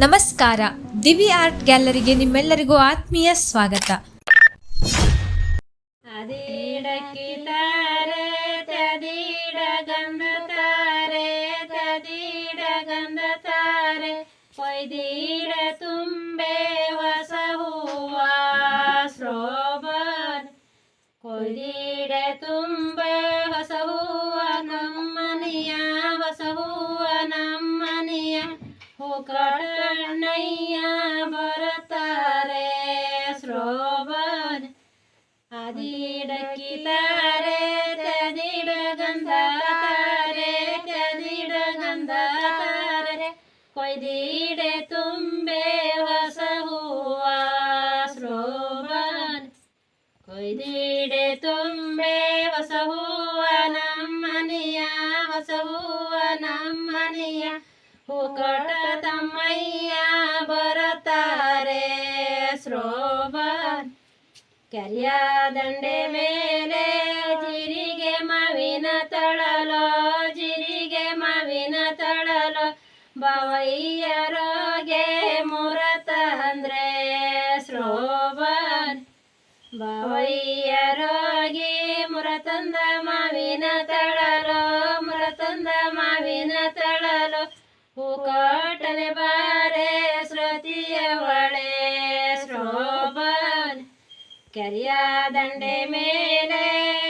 ನಮಸ್ಕಾರ. ದಿವಿ ಆರ್ಟ್ ಗ್ಯಾಲರಿಗೆ ನಿಮ್ಮೆಲ್ಲರಿಗೂ ಆತ್ಮೀಯ ಸ್ವಾಗತ. ಅದಿಡಕ್ಕಿತಾರೆ ತದಿಡ ಗಂಧತಾರೆ ತದಿಡ ಗಂಧತಾರೆ ಕೊಯ್ದಿಡ ತುಂಬೆ ಹೊಸ ಹೂವ ಸ್ರೋಬನ್ ಕೊಯ್ದಿಡ ತುಂಬೆ ಹೊಸ ಹೂವ ನಮ್ಮನಿಯ ಹೊಸ ಹೂವ ನಮ್ಮನಿಯ ಹೂಕಣ್ಣಯ್ಯ ಬರುತ್ತಾರೆ ಸ್ರೋಬನ್ ಅದಿಡಕ್ಕಿತಾರೆ ತದಿಡ ಗಂಧತಾರೆ ತದಿಡ ಗಂಧತಾರೆ ಕೊಯ್ದಿಡ ತುಂಬೆ ಹೊಸ ಹೂವ ಸ್ರೋಬನ್ ಕೊಯ್ದಿಡ ತುಂಬೆ ಹೊಸ ಹೂವ ನಮ್ಮನಿಯ ಹೊಸ ಹೂವ ನಮ್ಮನಿಯ ಹೂಕಟ ತಮ್ಮಯ್ಯ ಬರುತ್ತಾರೆ ಸ್ರೋಬನ್ ಕೆರೆಯ ದಂಡೆ ಮೇಲೆ ಜಿರಿಗೆ ಮಾವಿನ ತಳಲೋ ಜಿರಿಗೆ ಮಾವಿನ ತಳಲೋ ಬಾವಯ್ಯರೋಗೆ ಮುರತಂದ್ರೆ ಸ್ರೋಬನ್ ಬಾವಯ್ಯರೋಗಿ ಮುರತಂದ ಮಾವಿನ ತಳಲೋ ಮುರತಂದ ಮಾವಿನ ತಳಲೋ ಹೂಕೋಟನೆ ಬಾರೆ ಶ್ರುತಿಯವಳೆ ಸ್ರೋಬನ್ ಕೆರೆಯ ದಂಡೆ ಮೇಲೆ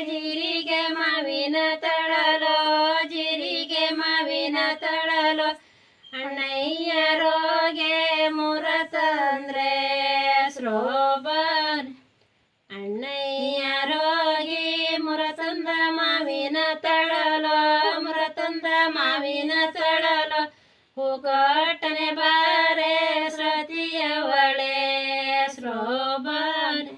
ಜಿರಿಗೆ ಮಾವಿನ ತಳಲೋ ಜಿರಿಗೆ ಮಾವಿನ ತಳಲೋ ಅಣ್ಣಯ್ಯರೋಗೆ ಮುರತಂದ್ರೆ ಸ್ರೋಬನ್ ಅಣ್ಣಯ್ಯರೋಗಿ ಮುರತಂದ ಮಾವಿನ ತಳಲೋ ಮುರತಂದ ಮಾವಿನ ತಳಲೋ ಹೂಕೋಟನೆ ಬಾರೆ ಶ್ರುತಿಯವಳೆ ಸ್ರೋಬನ್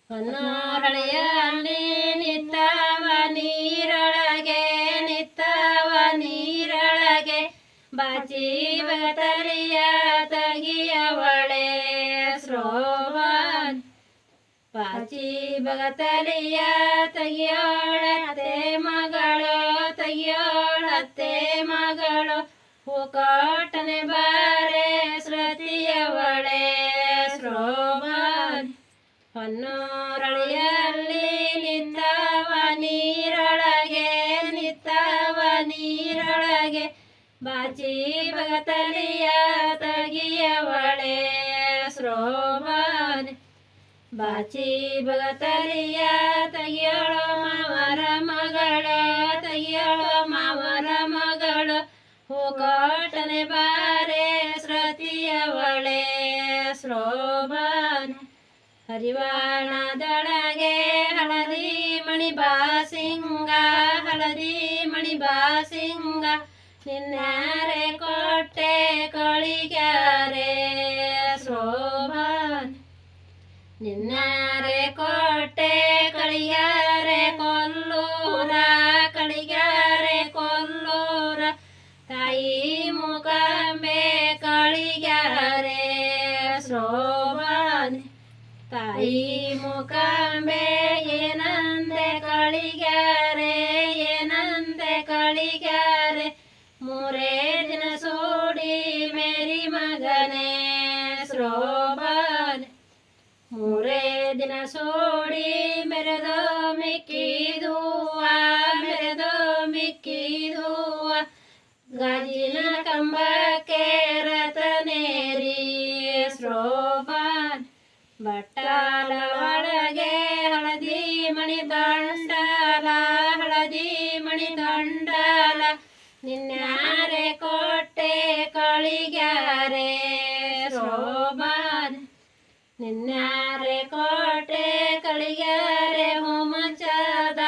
ಹೊನ್ನೂರಳಿಯಲ್ಲಿ ನಿತ್ತವ ನೀರೊಳಗೆ ನಿತ್ತವ ನೀರೊಳಗೆ ಬಾಚಿ ಬಗತಲಿಯ ತಗಿಯವಳೆ ಸ್ರೋಬನ್ ಬಾಚಿ ಬಗತಲಿಯ ತಗಿಯೋಳತ್ತೆ ಮಗಳು ತಗಿಯೋಳತ್ತೆ ಮಗಳು ಹೂಕೋಟನೆ ಬಾರೆ ಶ್ರುತಿಯವಳೆ ಸ್ರೋಬನ್ ಹೊನ್ನೂರಳಿಯಲ್ಲಿ ನಿತ್ತವ ನೀರೊಳಗೆ ನಿತ್ತವ ನೀರೊಳಗೆ ಬಾಚಿ ಬಗತಲಿಯ ತಗಿಯವಳೆ ಸ್ರೋಬನ್ ಬಾಚಿ ಬಗತಲಿಯ ತಗಿಯೋಳು ಮಾವರ ಮಗಳು ತಗಿಯೋಳು ಮಾವರ ಮಗಳು ಹೂಕೋಟನೆ ಬಾರೆ ಶ್ರುತಿಯವಳೆ ಸ್ರೋಬನ್ ಹರಿವಾಣದೊಳಗೆ ಹಳದಿ ಮಣಿ ಬಾಸಿಂಗ ಹಳದಿ ಮಣಿ ಬಾಸಿಂಗ ನಿನ್ನಾರೆ ಕೊಟ್ಟೆ ಕಳಿಗ್ಯಾರೆ ಸ್ರೋಬನ್ ನಿನ್ನಾರೆ ಕೊಟ್ಟೆ ಕಳಿಗ್ಯಾರೆ ಕೊಲ್ಲೂರ ಕಳಿಗ್ಯಾರೆ ಕೊಲ್ಲೂರ ತಾಯಿ ಮುಖಂಬೆ ಕಳಿಗ್ಯಾರೆ ಸ್ರೋಬನ್ ತಾಯಿ ಮುಖಂಬೆ ಏನಂದೆ ಕಳಿಗ್ಯಾರೆ ಏನಂದೆ ಕಳಿಗ್ಯಾರೆ ಮೂರೇ ದಿನ ಸೂಡಿ ಮೇರಿ ಮಗನೇ ಸ್ರೋಬನ್ ಮೂರೇ ದಿನ ಸೂಡಿ ಮೆರೆದೋ ಮಿಕ್ಕಿದುವ ಮೆರೆದೋ ಮಿಕ್ಕಿದುವ ಗಾಜಿನ ಕಂಬಕ್ಕೆ ರತನೇರಿ ಸ್ರೋಬನ್ ಬಟ್ಟಾಲ ಒಳಗೆ ಹಳದಿ ಮಣಿ ದಂಡಲ ಹಳದಿ ಮಣಿ ದಂಡಲ ನಿನ್ನಾರೆ ಕೊಟ್ಟೆ ಕಳಿಗ್ಯಾರೆ ಸ್ರೋಬನ್ ನಿನ್ನಾರೆ ಕೋಟೆ ಕಳಿಗ್ಯಾರೆ ಹೋಮಚದ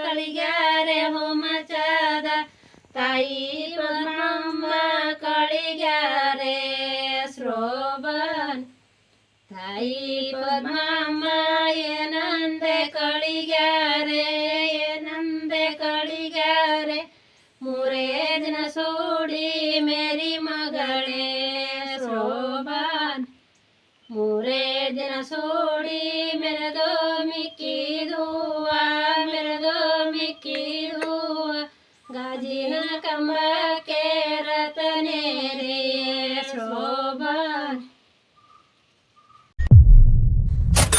ಕಳಿಗ್ಯಾರೆ ಹೋಮಚದ ತಾಯಿ ಪದ್ಮಮ್ಮ ಕಳಿಗ್ಯಾರೆ ಸ್ರೋಬನ್ ತಾಯಿ ಪದ್ಮಮ್ಮ ಏನಂದೆ ಕಳಿಗ್ಯಾರೆ ಏನಂದೆ ಕಳಿಗ್ಯಾರೆ ಮೂರೇ ದಿನ ಸೂಡಿ ಮೇರಿ ಮಗಳೇ ಸ್ರೋಬನ್ ಮೂರೇ ದಿನ ಸೂಡಿ ಮೆರೆದೋ ಮಿಕ್ಕಿದುವ ಮೆರೆದೋ ಮಿಕ್ಕಿದುವ ಗಾಜಿನ ಕಂಬಕ್ಕೆ ರತನೇರಿ ಶೋಭಾನೆ.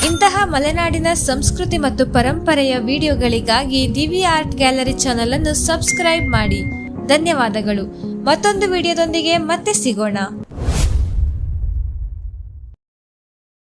ಇಂತಹ ಮಲೆನಾಡಿನ ಸಂಸ್ಕೃತಿ ಮತ್ತು ಪರಂಪರೆಯ ವಿಡಿಯೋಗಳಿಗಾಗಿ ದಿವಿ ಆರ್ಟ್ ಗ್ಯಾಲರಿ ಚಾನೆಲ್ ಅನ್ನು ಸಬ್ಸ್ಕ್ರೈಬ್ ಮಾಡಿ. ಧನ್ಯವಾದಗಳು. ಮತ್ತೊಂದು ವಿಡಿಯೋದೊಂದಿಗೆ ಮತ್ತೆ ಸಿಗೋಣ.